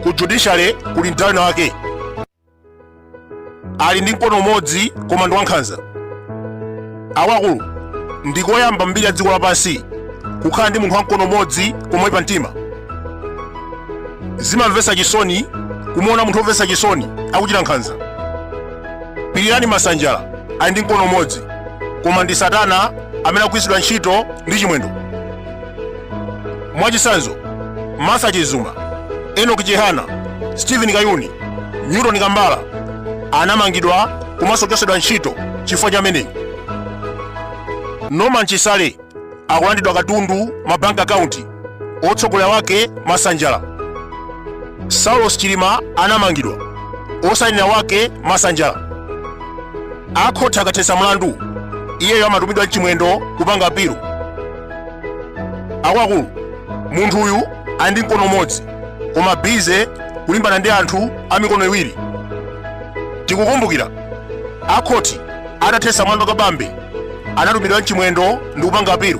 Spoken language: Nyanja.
ku judiciary kuli mdani wake ali ndi mkono umodzi koma ndi wankhanza. Akuluakulu, ndikoyamba mbiri ya dziko lapansi kukhala ndi munthu wamkono umodzi koma pa mtima. Zimamvetsa chisoni kumuona munthu womvetsa chisoni akuchita nkhanza. Pirirani Masanjala ali ndi mkono umodzi koma ndi Satana amene akugwiritsidwa ntchito ndi chimwendo. Mwachitsanzo, Martha Chizuma, Enoch Chihana, Stephen Kayuni, Newton Kambala anamangidwa komanso kugwiritsidwa ntchito chifukwa cha ameneyi. Norman Chisale akulandidwa katundu ma bank account otsogolera wake Masanjala. Saulos Chilima anamangidwa osainira wake Masanjala. Akhotha akathetsa mlandu iyeyo amatumidwa mchimwendo kupanga apilu. Akuluakulu, munthu uyu ali ndi mkono umodzi koma bize kulimbana ndi anthu a mikono iwiri. Tikukumbukira akhoti atathetsa mlandu kabambe anatumidwa mchimwendo ndi kupanga apilu.